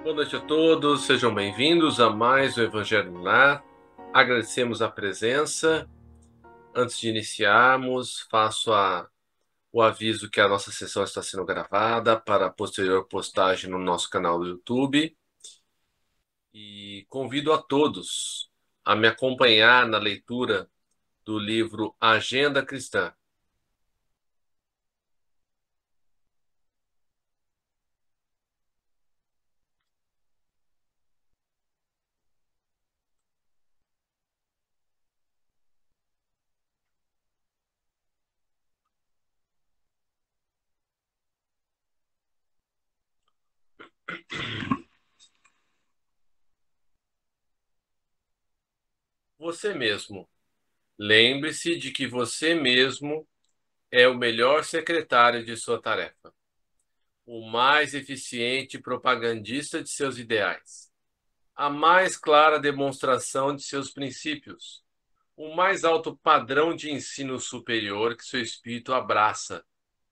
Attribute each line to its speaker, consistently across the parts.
Speaker 1: Boa noite a todos, sejam bem-vindos a mais um Evangelho no Lar. Agradecemos a presença. Antes de iniciarmos, faço o aviso que a nossa sessão está sendo gravada para posterior postagem no nosso canal do YouTube. E convido a todos a me acompanhar na leitura do livro Agenda Cristã. Você mesmo. Lembre-se de que você mesmo é o melhor secretário de sua tarefa, o mais eficiente propagandista de seus ideais, a mais clara demonstração de seus princípios, o mais alto padrão de ensino superior que seu espírito abraça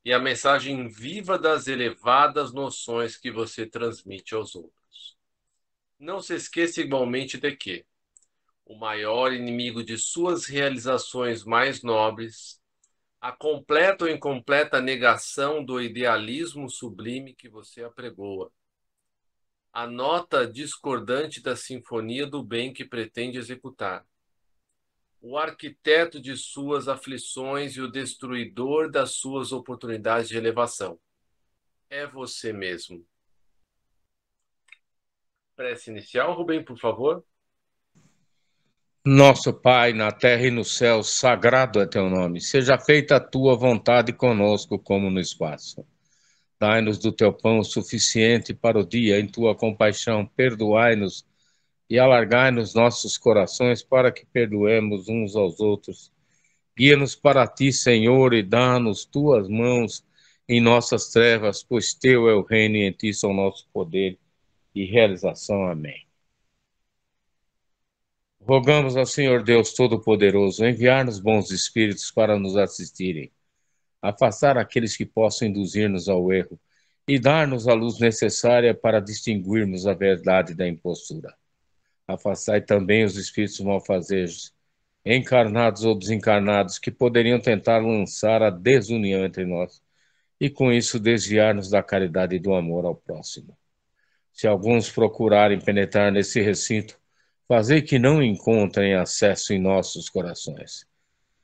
Speaker 1: e a mensagem viva das elevadas noções que você transmite aos outros. Não se esqueça igualmente de que o maior inimigo de suas realizações mais nobres, a completa ou incompleta negação do idealismo sublime que você apregoa, a nota discordante da sinfonia do bem que pretende executar, o arquiteto de suas aflições e o destruidor das suas oportunidades de elevação. É você mesmo. Prece inicial, Rubem, por favor.
Speaker 2: Nosso Pai, na terra e no céu, sagrado é teu nome. Seja feita a tua vontade conosco, como no espaço. Dai-nos do teu pão o suficiente para o dia, em tua compaixão, perdoai-nos e alargai-nos nossos corações para que perdoemos uns aos outros. Guia-nos para ti, Senhor, e dá-nos tuas mãos em nossas trevas, pois teu é o reino e em ti são nosso poder e realização. Amém. Rogamos ao Senhor Deus Todo-Poderoso enviar-nos bons espíritos para nos assistirem, afastar aqueles que possam induzir-nos ao erro e dar-nos a luz necessária para distinguirmos a verdade da impostura. Afastai também os espíritos malfazejos, encarnados ou desencarnados, que poderiam tentar lançar a desunião entre nós e com isso desviar-nos da caridade e do amor ao próximo. Se alguns procurarem penetrar nesse recinto, fazei que não encontrem acesso em nossos corações.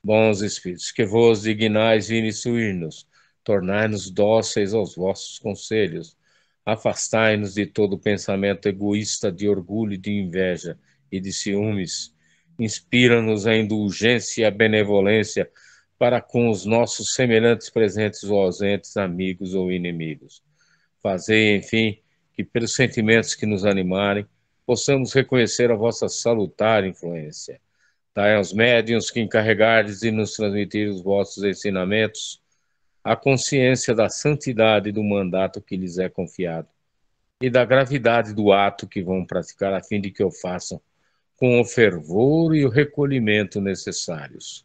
Speaker 2: Bons espíritos, que vos dignais vir instruir-nos, tornai-nos dóceis aos vossos conselhos, afastai-nos de todo pensamento egoísta, de orgulho, de inveja e de ciúmes, inspira-nos a indulgência e a benevolência para com os nossos semelhantes presentes ou ausentes, amigos ou inimigos. Fazei, enfim, que pelos sentimentos que nos animarem, possamos reconhecer a vossa salutar influência. Dai aos médiuns que encarregardes de nos transmitir os vossos ensinamentos a consciência da santidade do mandato que lhes é confiado e da gravidade do ato que vão praticar, a fim de que o façam com o fervor e o recolhimento necessários.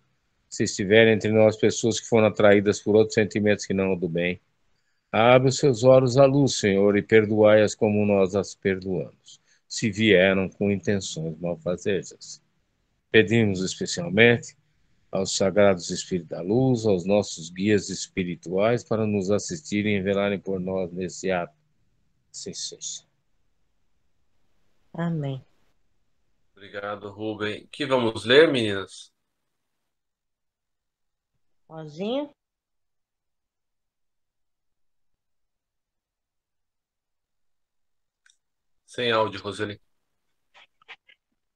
Speaker 2: Se estiverem entre nós pessoas que foram atraídas por outros sentimentos que não o do bem, abre os seus olhos à luz, Senhor, e perdoai-as como nós as perdoamos, se vieram com intenções malfazejas. Pedimos especialmente aos sagrados Espíritos da Luz, aos nossos guias espirituais, para nos assistirem e velarem por nós nesse ato. Assim seja.
Speaker 3: Amém.
Speaker 1: Obrigado, Rubem. Que vamos ler, meninas?
Speaker 3: Rosinha?
Speaker 1: Sem áudio, Roseli.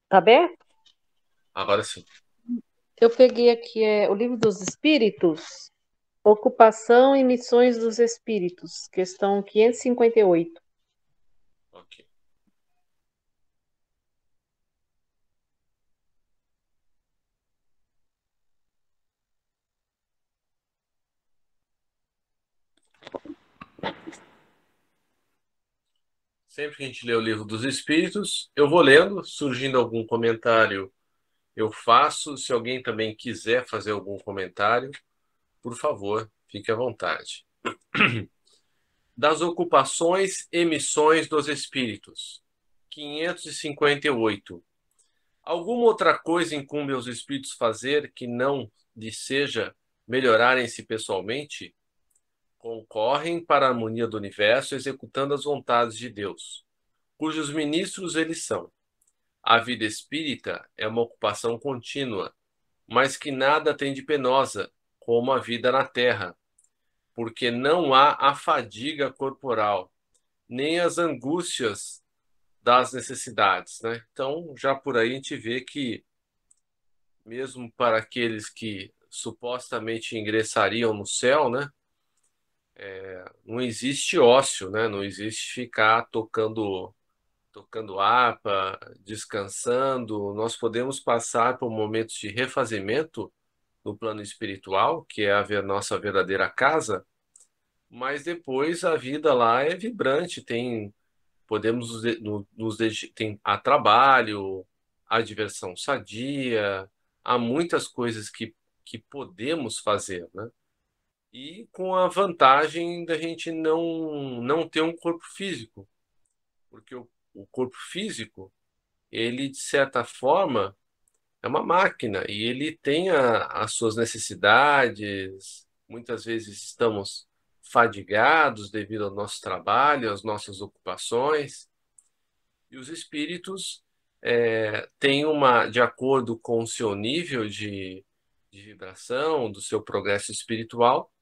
Speaker 3: Tá aberto?
Speaker 1: Agora sim.
Speaker 3: Eu peguei aqui o Livro dos Espíritos, Ocupação e Missões dos Espíritos, questão 558.
Speaker 1: Ok. Sempre que a gente lê o Livro dos Espíritos, eu vou lendo, surgindo algum comentário, eu faço. Se alguém também quiser fazer algum comentário, por favor, fique à vontade. das ocupações e missões dos espíritos. 558. Alguma outra coisa incumbe aos espíritos fazer que não lhes seja melhorarem-se pessoalmente? Concorrem para a harmonia do universo, executando as vontades de Deus, cujos ministros eles são. A vida espírita é uma ocupação contínua, mas que nada tem de penosa, como a vida na terra, porque não há a fadiga corporal, nem as angústias das necessidades, né? Então, já por aí a gente vê que, mesmo para aqueles que supostamente ingressariam no céu, né? Não existe ócio, né? Não existe ficar tocando harpa, descansando. Nós podemos passar por momentos de refazimento no plano espiritual, que é a nossa verdadeira casa, mas depois a vida lá é vibrante, podemos tem a trabalho, a diversão sadia, há muitas coisas que podemos fazer, né? E com a vantagem da gente não ter um corpo físico, porque o corpo físico, ele, de certa forma, é uma máquina e ele tem as suas necessidades. Muitas vezes estamos fadigados devido ao nosso trabalho, às nossas ocupações. E os espíritos têm de acordo com o seu nível de vibração, do seu progresso espiritual,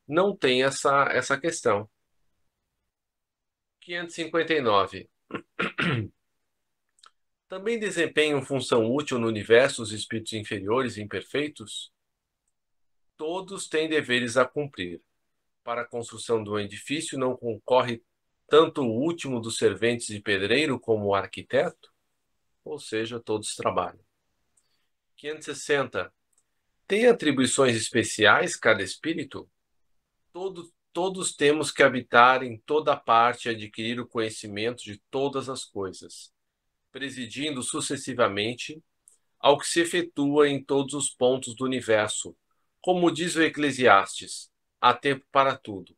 Speaker 1: não tem essa questão. 559. Também desempenham função útil no universo os espíritos inferiores e imperfeitos? Todos têm deveres a cumprir. Para a construção do edifício não concorre tanto o último dos serventes de pedreiro como o arquiteto? Ou seja, todos trabalham. 560. Tem atribuições especiais cada espírito? Todos temos que habitar em toda parte e adquirir o conhecimento de todas as coisas, presidindo sucessivamente ao que se efetua em todos os pontos do universo. Como diz o Eclesiastes, há tempo para tudo.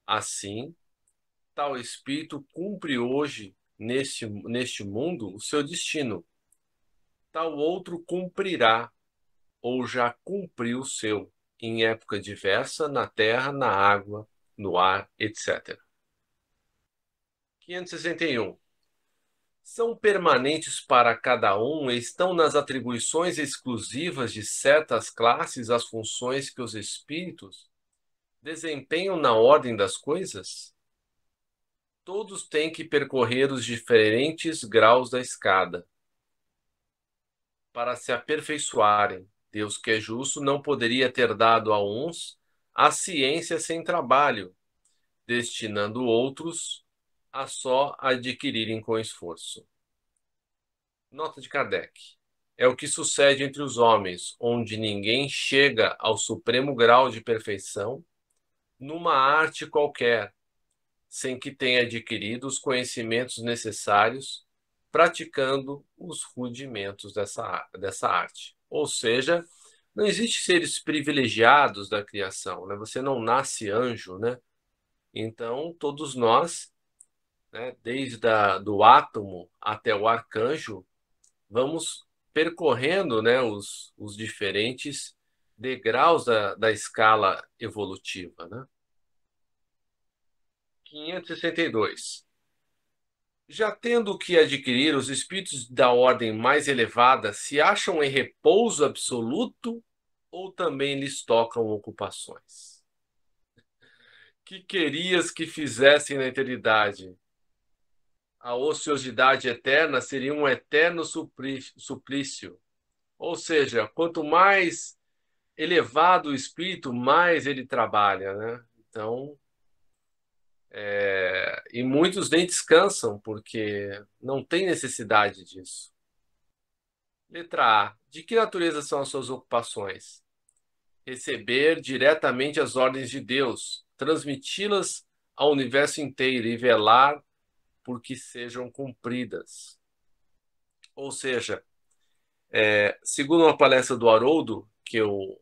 Speaker 1: Assim, tal espírito cumpre hoje, neste mundo, o seu destino. Tal outro cumprirá, ou já cumpriu o seu, em época diversa, na terra, na água, no ar, etc. 561. São permanentes para cada um e estão nas atribuições exclusivas de certas classes as funções que os espíritos desempenham na ordem das coisas? Todos têm que percorrer os diferentes graus da escada para se aperfeiçoarem. Deus, que é justo, não poderia ter dado a uns a ciência sem trabalho, destinando outros a só adquirirem com esforço. Nota de Kardec. É o que sucede entre os homens, onde ninguém chega ao supremo grau de perfeição numa arte qualquer, sem que tenha adquirido os conhecimentos necessários, praticando os rudimentos dessa arte. Ou seja, não existe seres privilegiados da criação, né? Você não nasce anjo, né? Então, todos nós, né, desde do átomo até o arcanjo, vamos percorrendo, né, os diferentes degraus da escala evolutiva, né? 562. Já tendo o que adquirir, os espíritos da ordem mais elevada se acham em repouso absoluto ou também lhes tocam ocupações? Que querias que fizessem na eternidade? A ociosidade eterna seria um eterno suplício. Ou seja, quanto mais elevado o espírito, mais ele trabalha, né? Então, e muitos nem descansam, porque não tem necessidade disso. Letra A. De que natureza são as suas ocupações? Receber diretamente as ordens de Deus, transmiti-las ao universo inteiro e velar por que sejam cumpridas. Ou seja, segundo uma palestra do Haroldo, que eu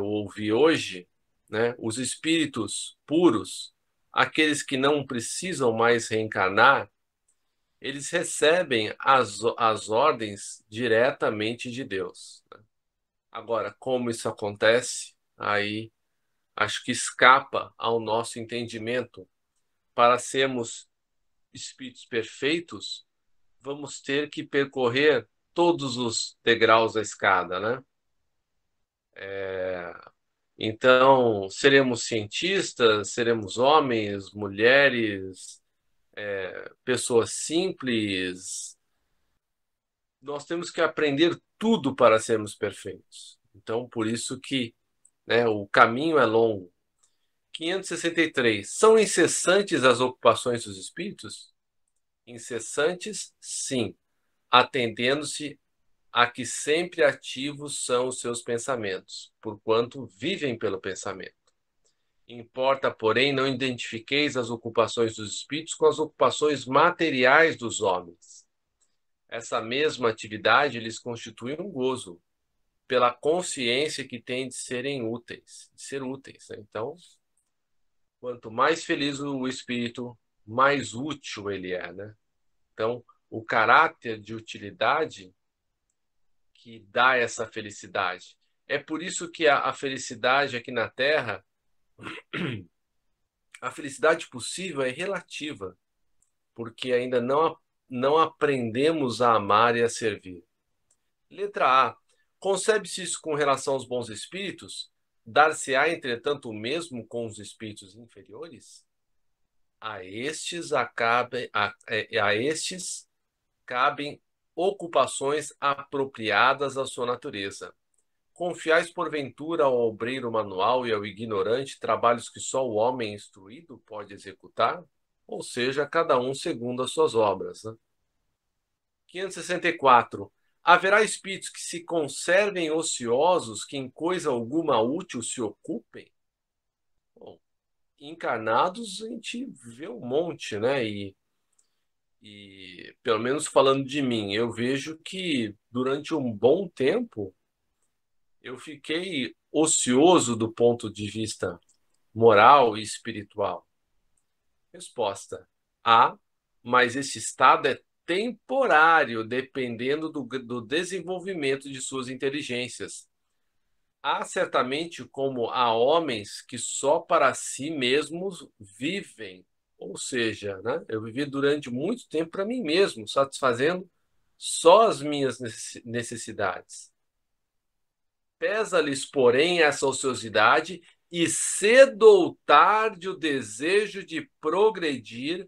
Speaker 1: ouvi hoje, né, os espíritos puros, aqueles que não precisam mais reencarnar, eles recebem as ordens diretamente de Deus. Agora, como isso acontece, aí acho que escapa ao nosso entendimento. Para sermos espíritos perfeitos, vamos ter que percorrer todos os degraus da escada, né? Então, seremos cientistas, seremos homens, mulheres, pessoas simples. Nós temos que aprender tudo para sermos perfeitos. Então, por isso que, né, o caminho é longo. 563. São incessantes as ocupações dos espíritos? Incessantes, sim, atendendo-se a que sempre ativos são os seus pensamentos, porquanto vivem pelo pensamento. Importa, porém, não identifiqueis as ocupações dos espíritos com as ocupações materiais dos homens. Essa mesma atividade lhes constitui um gozo, pela consciência que têm de serem úteis, de ser úteis. Então, quanto mais feliz o espírito, mais útil ele é, né? Então, o caráter de utilidade que dá essa felicidade. É por isso que a felicidade aqui na Terra, a felicidade possível é relativa, porque ainda não aprendemos a amar e a servir. Letra A. Concebe-se isso com relação aos bons espíritos? Dar-se-á, entretanto, o mesmo com os espíritos inferiores? A estes cabem ocupações apropriadas à sua natureza. Confiais, porventura, ao obreiro manual e ao ignorante trabalhos que só o homem instruído pode executar? Ou seja, cada um segundo as suas obras. Né? 564. Haverá espíritos que se conservem ociosos, que em coisa alguma útil se ocupem? Bom, encarnados a gente vê um monte, né? E pelo menos falando de mim, eu vejo que durante um bom tempo eu fiquei ocioso do ponto de vista moral e espiritual. Resposta: A, mas esse estado é temporário, dependendo do desenvolvimento de suas inteligências. Há certamente como há homens que só para si mesmos vivem, ou seja, né, eu vivi durante muito tempo para mim mesmo, satisfazendo só as minhas necessidades. Pesa-lhes, porém, essa ociosidade e cedo ou tarde o desejo de progredir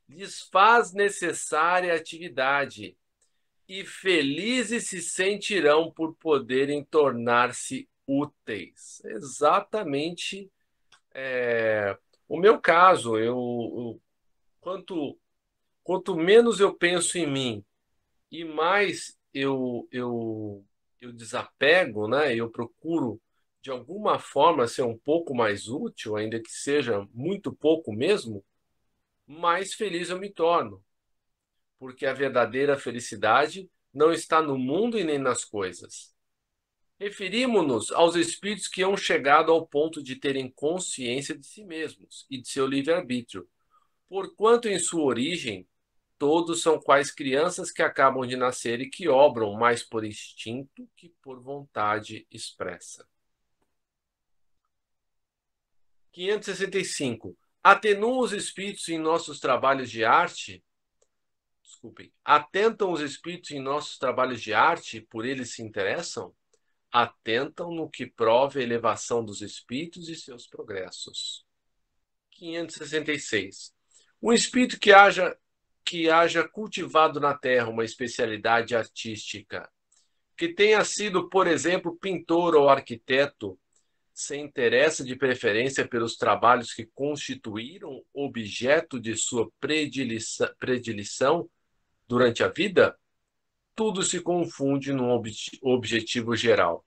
Speaker 1: lhes faz necessária atividade, e felizes se sentirão por poderem tornar-se úteis. Exatamente o meu caso. Quanto menos eu penso em mim e mais eu desapego, né? Eu procuro de alguma forma ser um pouco mais útil, ainda que seja muito pouco mesmo, mais feliz eu me torno, porque a verdadeira felicidade não está no mundo e nem nas coisas. Referimos-nos aos espíritos que hão chegado ao ponto de terem consciência de si mesmos e de seu livre-arbítrio, porquanto em sua origem todos são quais crianças que acabam de nascer e que obram mais por instinto que por vontade expressa. 565. Atenuam os espíritos em nossos trabalhos de arte? Desculpem. Atentam os espíritos em nossos trabalhos de arte, por eles se interessam? Atentam no que prove a elevação dos espíritos e seus progressos. 566. Um espírito que haja cultivado na Terra uma especialidade artística, que tenha sido, por exemplo, pintor ou arquiteto, se interessa de preferência pelos trabalhos que constituíram objeto de sua predileção durante a vida? Tudo se confunde num objetivo geral.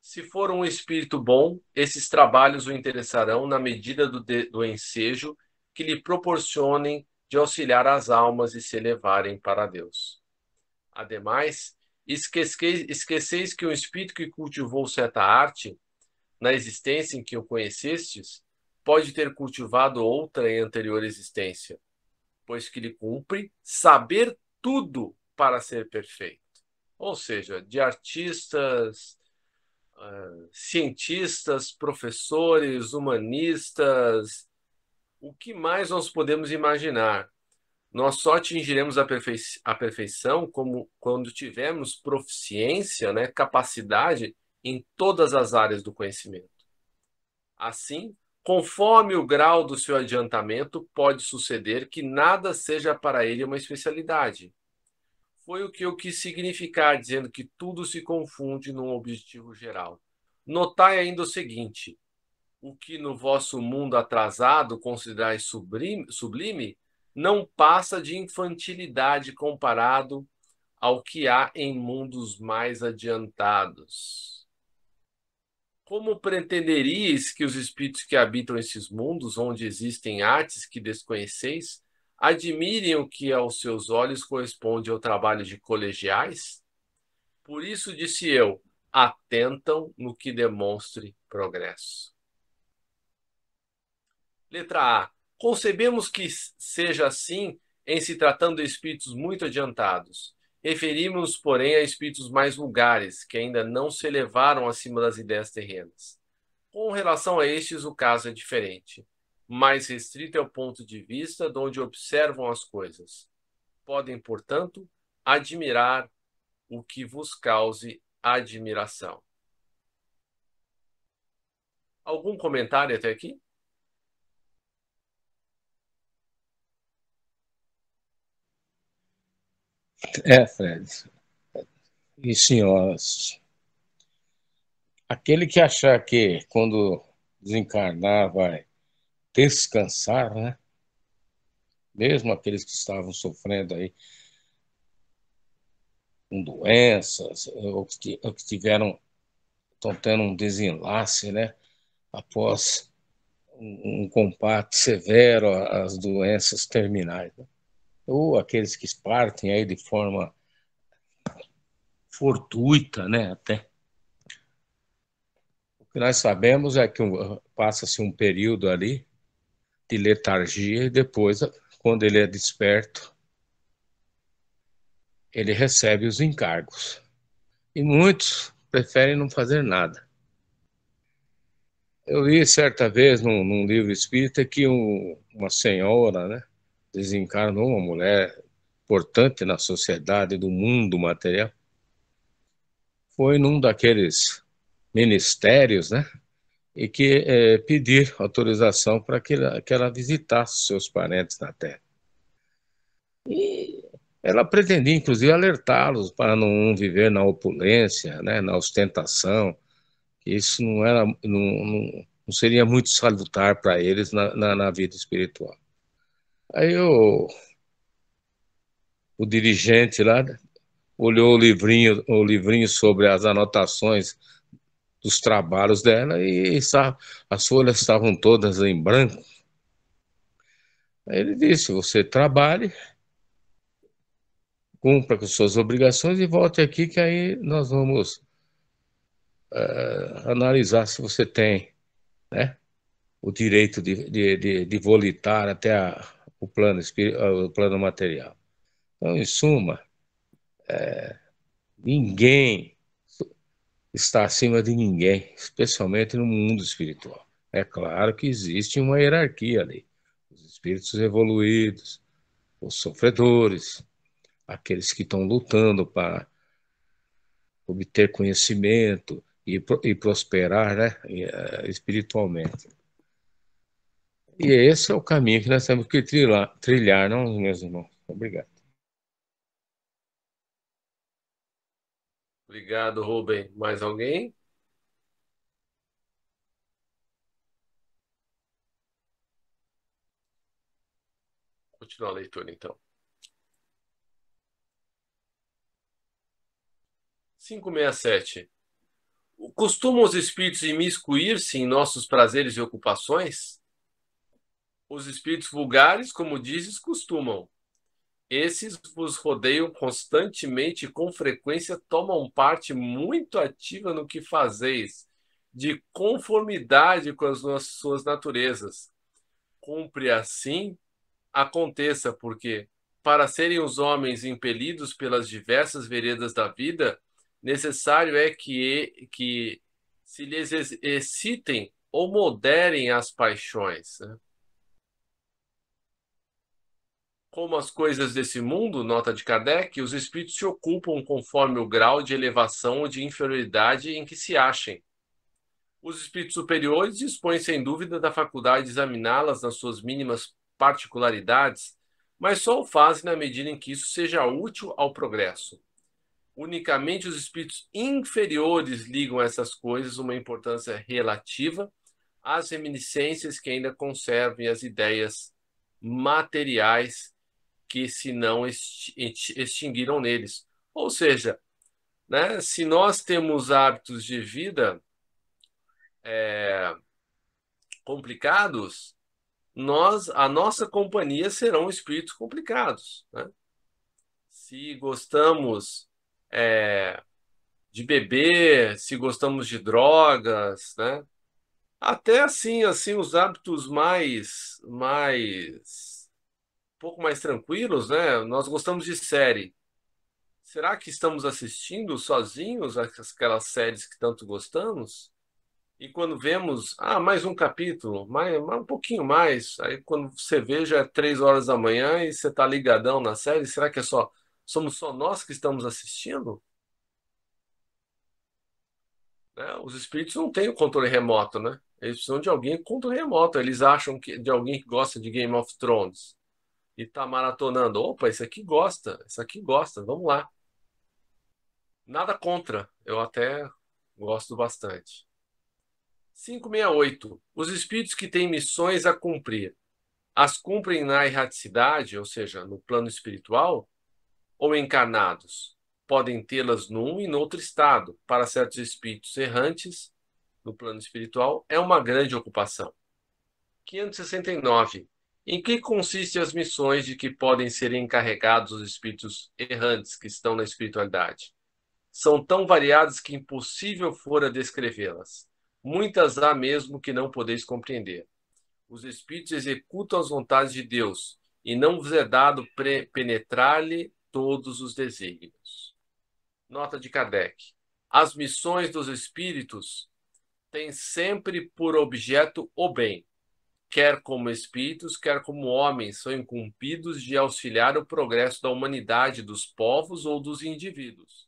Speaker 1: Se for um espírito bom, esses trabalhos o interessarão na medida do ensejo que lhe proporcionem de auxiliar as almas e se elevarem para Deus. Ademais, esqueceis que um espírito que cultivou certa arte, na existência em que o conhecestes, pode ter cultivado outra em anterior existência, pois que lhe cumpre saber tudo para ser perfeito. Ou seja, de artistas, cientistas, professores, humanistas, o que mais nós podemos imaginar? Nós só atingiremos a perfeição quando tivermos proficiência, né, capacidade em todas as áreas do conhecimento. Assim, conforme o grau do seu adiantamento, pode suceder que nada seja para ele uma especialidade. Foi o que eu quis significar, dizendo que tudo se confunde num objetivo geral. Notai ainda o seguinte: o que no vosso mundo atrasado considerais sublime, não passa de infantilidade comparado ao que há em mundos mais adiantados. Como pretenderíeis que os espíritos que habitam esses mundos, onde existem artes que desconheceis, admirem o que aos seus olhos corresponde ao trabalho de colegiais? Por isso disse eu, atentam no que demonstre progresso. Letra A. Concebemos que seja assim em se tratando de espíritos muito adiantados. Referimos-nos, porém, a espíritos mais vulgares, que ainda não se elevaram acima das ideias terrenas. Com relação a estes, o caso é diferente. Mais restrito é o ponto de vista de onde observam as coisas. Podem, portanto, admirar o que vos cause admiração. Algum comentário até aqui?
Speaker 2: Fred e senhoras, aquele que achar que quando desencarnar vai descansar, né? Mesmo aqueles que estavam sofrendo aí com doenças, ou que tiveram, estão tendo um desenlace, né? Após um combate severo às doenças terminais, né? Ou aqueles que partem aí de forma fortuita, né? Até. O que nós sabemos é que passa-se um período ali de letargia e depois, quando ele é desperto, ele recebe os encargos. E muitos preferem não fazer nada. Eu li certa vez num livro espírita que uma senhora, né, desencarnou, uma mulher importante na sociedade do mundo material, foi num daqueles ministérios, né, e que pedir autorização para que ela visitasse seus parentes na Terra. E ela pretendia, inclusive, alertá-los para não viver na opulência, né, na ostentação, que isso não seria muito salutar para eles na vida espiritual. Aí o dirigente lá olhou o livrinho sobre as anotações dos trabalhos dela e as folhas estavam todas em branco. Aí ele disse: você trabalhe, cumpra com suas obrigações e volte aqui que aí nós vamos analisar se você tem, né, o direito de volitar até o plano material. Então, em suma, ninguém está acima de ninguém, especialmente no mundo espiritual. É claro que existe uma hierarquia ali. Os espíritos evoluídos, os sofredores, aqueles que estão lutando para obter conhecimento e prosperar, né, espiritualmente. E esse é o caminho que nós temos que trilhar, não, meus irmãos? Obrigado.
Speaker 1: Obrigado, Rubem. Mais alguém? Continuar a leitura, então. 567. Costumam os espíritos imiscuir-se em nossos prazeres e ocupações? Os espíritos vulgares, como dizes, costumam. Esses vos rodeiam constantemente e com frequência tomam parte muito ativa no que fazeis, de conformidade com as suas naturezas. Cumpre assim aconteça, porque para serem os homens impelidos pelas diversas veredas da vida, necessário é que se lhes excitem ou moderem as paixões, né? Como as coisas desse mundo, nota de Kardec, os espíritos se ocupam conforme o grau de elevação ou de inferioridade em que se achem. Os espíritos superiores dispõem, sem dúvida, da faculdade de examiná-las nas suas mínimas particularidades, mas só o fazem na medida em que isso seja útil ao progresso. Unicamente os espíritos inferiores ligam a essas coisas uma importância relativa às reminiscências que ainda conservem as ideias materiais que se não extinguiram neles. Ou seja, né, se nós temos hábitos de vida complicados, a nossa companhia serão espíritos complicados, né? Se gostamos de beber, se gostamos de drogas, né? Até assim os hábitos um pouco mais tranquilos, né? Nós gostamos de série. Será que estamos assistindo sozinhos aquelas séries que tanto gostamos? E quando vemos, mais um capítulo, mais um pouquinho mais, aí quando você vê já é 3 horas da manhã e você está ligadão na série, será que somos só nós que estamos assistindo? Né? Os espíritos não têm o controle remoto, né? Eles precisam de alguém com controle remoto. Eles acham de alguém que gosta de Game of Thrones e está maratonando. Opa, esse aqui gosta, vamos lá. Nada contra, eu até gosto bastante. 568. Os espíritos que têm missões a cumprir, as cumprem na erraticidade, ou seja, no plano espiritual, ou encarnados? Podem tê-las num e noutro estado. Para certos espíritos errantes, no plano espiritual, é uma grande ocupação. 569. Em que consistem as missões de que podem ser encarregados os espíritos errantes que estão na espiritualidade? São tão variadas que impossível fora descrevê-las. Muitas há mesmo que não podeis compreender. Os espíritos executam as vontades de Deus, e não vos é dado penetrar-lhe todos os desígnios. Nota de Kardec. As missões dos espíritos têm sempre por objeto o bem. Quer como espíritos, quer como homens, são incumbidos de auxiliar o progresso da humanidade, dos povos ou dos indivíduos,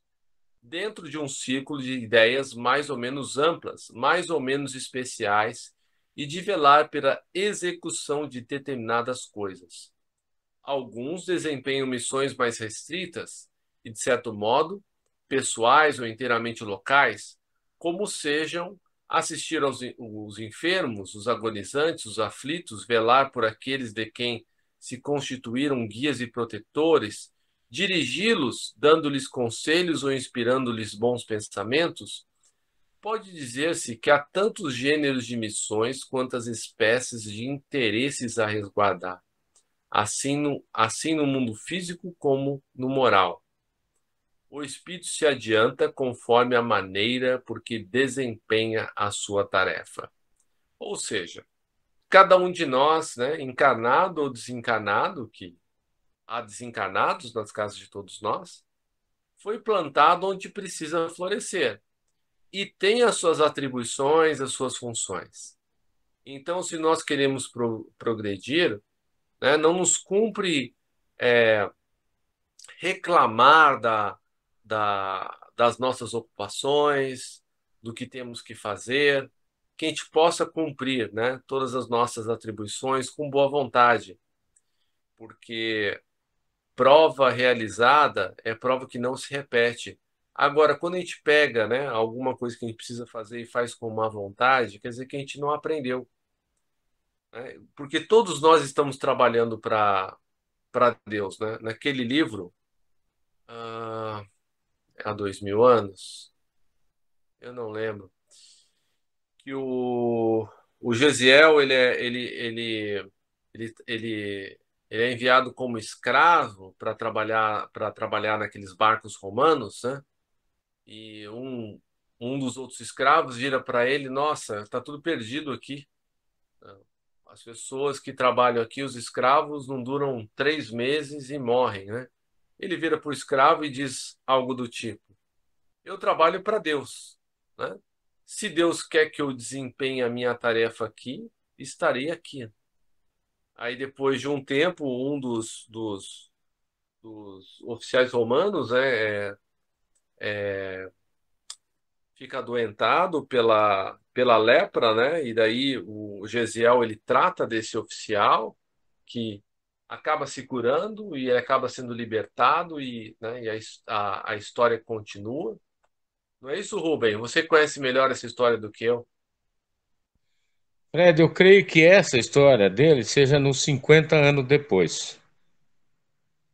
Speaker 1: dentro de um círculo de ideias mais ou menos amplas, mais ou menos especiais, e de velar pela execução de determinadas coisas. Alguns desempenham missões mais restritas e, de certo modo, pessoais ou inteiramente locais, como sejam assistir os enfermos, os agonizantes, os aflitos, velar por aqueles de quem se constituíram guias e protetores, dirigi-los, dando-lhes conselhos ou inspirando-lhes bons pensamentos. Pode dizer-se que há tantos gêneros de missões quantas espécies de interesses a resguardar, assim no mundo físico como no moral. O espírito se adianta conforme a maneira por que desempenha a sua tarefa. Ou seja, cada um de nós, né, encarnado ou desencarnado, que há desencarnados nas casas de todos nós, foi plantado onde precisa florescer e tem as suas atribuições, as suas funções. Então, se nós queremos progredir, né, não nos cumpre reclamar das nossas ocupações, do que temos que fazer, que a gente possa cumprir, né, todas as nossas atribuições com boa vontade, porque prova realizada é prova que não se repete. Agora, quando a gente pega, né, alguma coisa que a gente precisa fazer e faz com má vontade, quer dizer que a gente não aprendeu, né? Porque todos nós estamos trabalhando para Deus, né? Naquele livro, há 2000 anos, eu não lembro, que o Gesiel ele é enviado como escravo para trabalhar naqueles barcos romanos, né? E um um dos outros escravos vira para ele: nossa, está tudo perdido aqui. As pessoas que trabalham aqui, os escravos, não duram 3 meses e morrem, né? Ele vira para o escravo e diz algo do tipo: eu trabalho para Deus, né? Se Deus quer que eu desempenhe a minha tarefa aqui, estarei aqui. Aí, depois de um tempo, um dos oficiais romanos, né, fica adoentado pela lepra, né? E daí o Gesiel ele trata desse oficial que acaba se curando e acaba sendo libertado e, né, e a história continua. Não é isso, Rubem? Você conhece melhor essa história do que eu?
Speaker 2: Fred, eu creio que essa história dele seja nos 50 anos depois.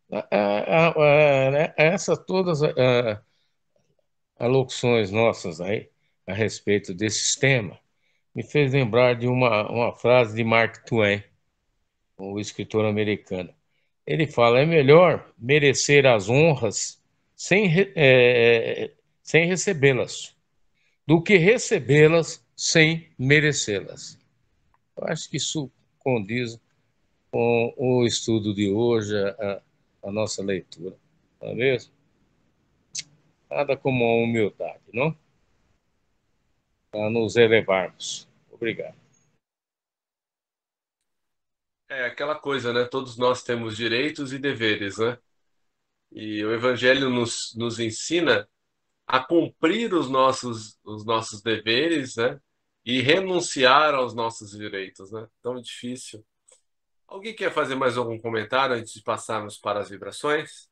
Speaker 2: Né, essas todas alocuções nossas aí a respeito desse tema me fez lembrar de uma frase de Mark Twain, o escritor americano. Ele fala: é melhor merecer as honras sem recebê-las, do que recebê-las sem merecê-las. Eu acho que isso condiz com o estudo de hoje, a nossa leitura, não é mesmo? Nada como a humildade, não? Para nos elevarmos. Obrigado.
Speaker 1: É aquela coisa, né? Todos nós temos direitos e deveres, né? E o Evangelho nos ensina a cumprir os nossos deveres, né? E renunciar aos nossos direitos, né? Tão difícil. Alguém quer fazer mais algum comentário antes de passarmos para as vibrações?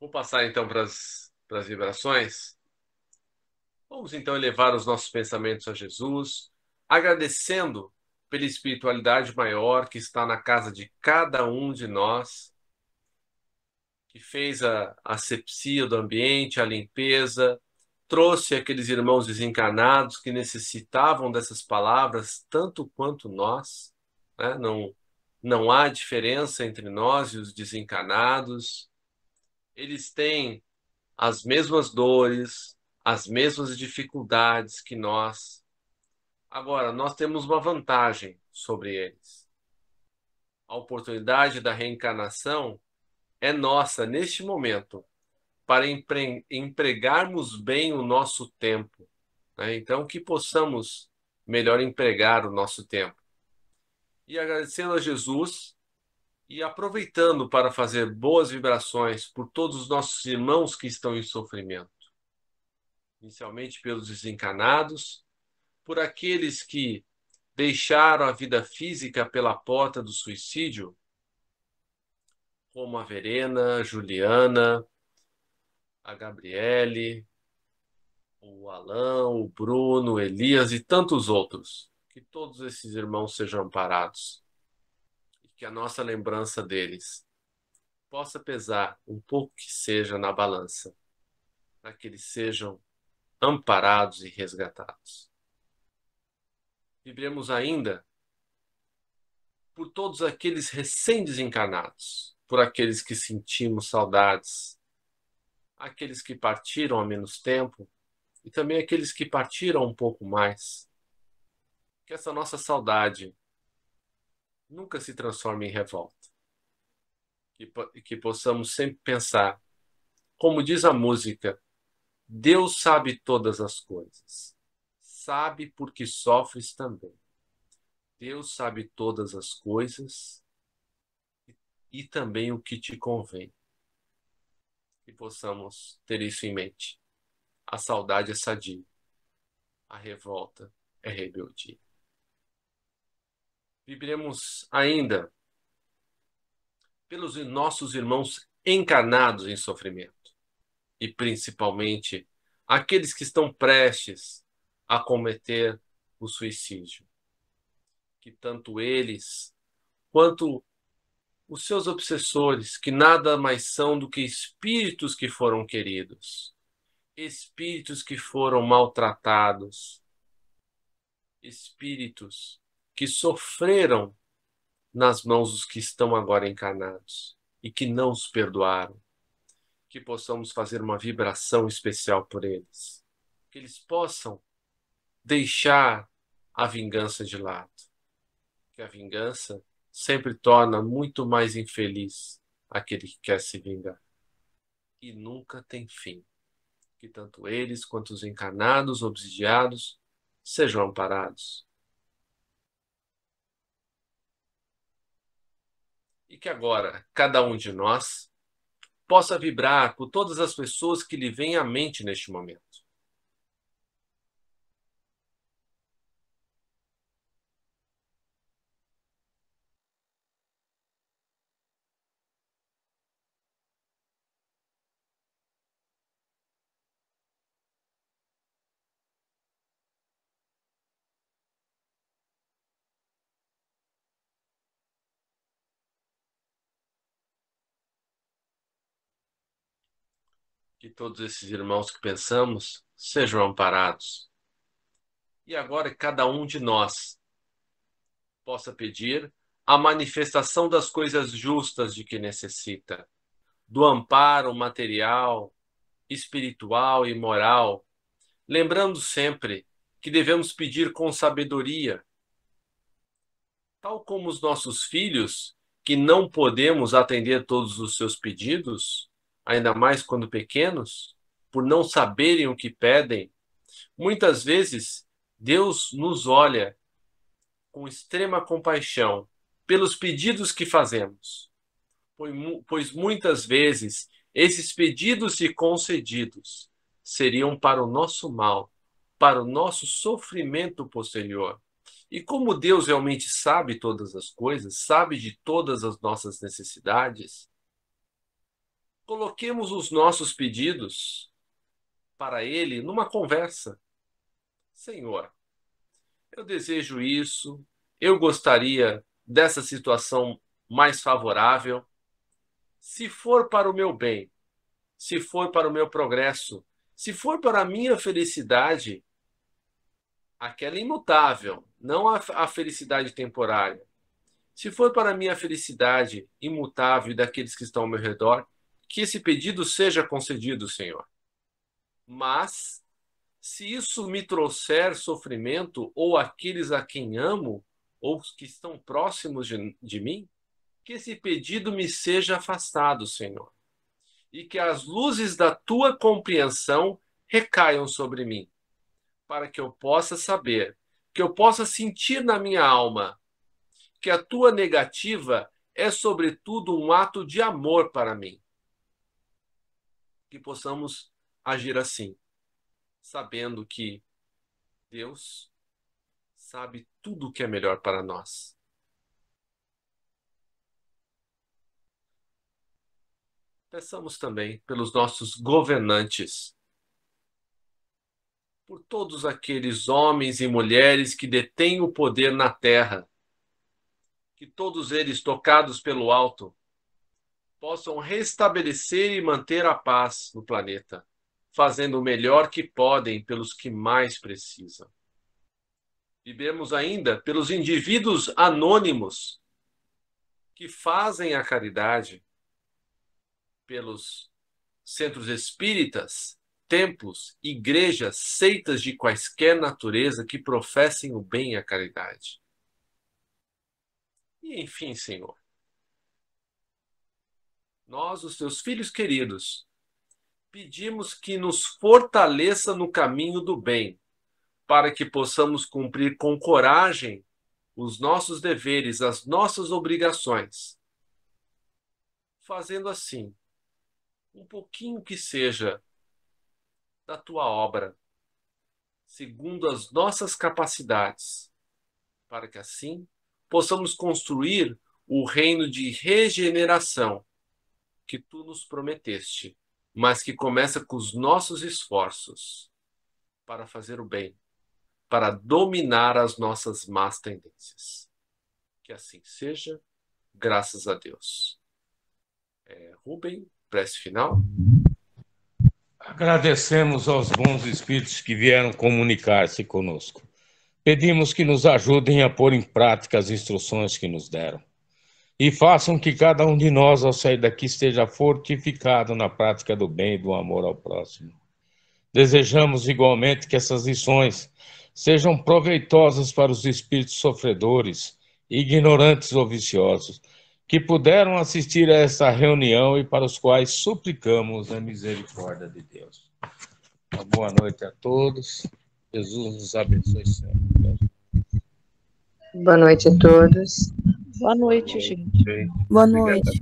Speaker 1: Vou passar então para as vibrações. Vamos então elevar os nossos pensamentos a Jesus, agradecendo pela espiritualidade maior que está na casa de cada um de nós, que fez a asepsia do ambiente, a limpeza, trouxe aqueles irmãos desencarnados que necessitavam dessas palavras tanto quanto nós, né? Não há diferença entre nós e os desencarnados. Eles têm as mesmas dores, as mesmas dificuldades que nós. Agora, nós temos uma vantagem sobre eles. A oportunidade da reencarnação é nossa neste momento para empregarmos bem o nosso tempo, né? Então, que possamos melhor empregar o nosso tempo. E agradecendo a Jesus e aproveitando para fazer boas vibrações por todos os nossos irmãos que estão em sofrimento. Inicialmente pelos desencarnados, por aqueles que deixaram a vida física pela porta do suicídio, como a Verena, a Juliana, a Gabriele, o Alan, o Bruno, o Elias e tantos outros. Que todos esses irmãos sejam amparados e que a nossa lembrança deles possa pesar um pouco que seja na balança, para que eles sejam amparados e resgatados. Vibremos ainda por todos aqueles recém-desencarnados, por aqueles que sentimos saudades, aqueles que partiram há menos tempo e também aqueles que partiram um pouco mais. Que essa nossa saudade nunca se transforme em revolta. Que possamos sempre pensar, como diz a música, Deus sabe todas as coisas. Sabe porque sofres também. Deus sabe todas as coisas e também o que te convém. Que possamos ter isso em mente. A saudade é sadia. A revolta é rebeldia. Vibremos ainda pelos nossos irmãos encarnados em sofrimento e principalmente aqueles que estão prestes a cometer o suicídio. Que tanto eles quanto os seus obsessores, que nada mais são do que espíritos que foram queridos, espíritos que foram maltratados, espíritos que sofreram nas mãos dos que estão agora encarnados e que não os perdoaram, que possamos fazer uma vibração especial por eles, que eles possam deixar a vingança de lado, que a vingança sempre torna muito mais infeliz aquele que quer se vingar e nunca tem fim. Que tanto eles quanto os encarnados, obsidiados, sejam amparados. E que agora cada um de nós possa vibrar por todas as pessoas que lhe vêm à mente neste momento. Que todos esses irmãos que pensamos sejam amparados. E agora cada um de nós possa pedir a manifestação das coisas justas de que necessita, do amparo material, espiritual e moral, lembrando sempre que devemos pedir com sabedoria, tal como os nossos filhos, que não podemos atender todos os seus pedidos, ainda mais quando pequenos, por não saberem o que pedem. Muitas vezes, Deus nos olha com extrema compaixão pelos pedidos que fazemos, pois muitas vezes esses pedidos e concedidos seriam para o nosso mal, para o nosso sofrimento posterior. E como Deus realmente sabe todas as coisas, sabe de todas as nossas necessidades, coloquemos os nossos pedidos para Ele numa conversa. Senhor, eu desejo isso, eu gostaria dessa situação mais favorável. Se for para o meu bem, se for para o meu progresso, se for para a minha felicidade, aquela imutável, não a felicidade temporária. Se for para a minha felicidade imutável e daqueles que estão ao meu redor, que esse pedido seja concedido, Senhor. Mas, se isso me trouxer sofrimento, ou aqueles a quem amo, ou os que estão próximos de mim, que esse pedido me seja afastado, Senhor. E que as luzes da tua compreensão recaiam sobre mim, para que eu possa saber, que eu possa sentir na minha alma que a tua negativa é, sobretudo, um ato de amor para mim. Que possamos agir assim, sabendo que Deus sabe tudo o que é melhor para nós. Peçamos também pelos nossos governantes, por todos aqueles homens e mulheres que detêm o poder na terra, que todos eles, tocados pelo alto, possam restabelecer e manter a paz no planeta, fazendo o melhor que podem pelos que mais precisam. Vivemos ainda pelos indivíduos anônimos que fazem a caridade, pelos centros espíritas, templos, igrejas, seitas de quaisquer natureza que professem o bem e a caridade. E enfim, Senhor, nós, os teus filhos queridos, pedimos que nos fortaleça no caminho do bem, para que possamos cumprir com coragem os nossos deveres, as nossas obrigações, fazendo assim um pouquinho que seja da tua obra, segundo as nossas capacidades, para que assim possamos construir o reino de regeneração que tu nos prometeste, mas que começa com os nossos esforços para fazer o bem, para dominar as nossas más tendências. Que assim seja, graças a Deus. Rubem, prece final.
Speaker 2: Agradecemos aos bons espíritos que vieram comunicar-se conosco. Pedimos que nos ajudem a pôr em prática as instruções que nos deram e façam que cada um de nós, ao sair daqui, esteja fortificado na prática do bem e do amor ao próximo. Desejamos igualmente que essas lições sejam proveitosas para os espíritos sofredores, ignorantes ou viciosos, que puderam assistir a essa reunião e para os quais suplicamos a misericórdia de Deus. Uma boa noite a todos. Jesus nos abençoe sempre.
Speaker 4: Boa noite a todos.
Speaker 3: Boa noite, gente.
Speaker 2: Gente.
Speaker 5: Boa noite.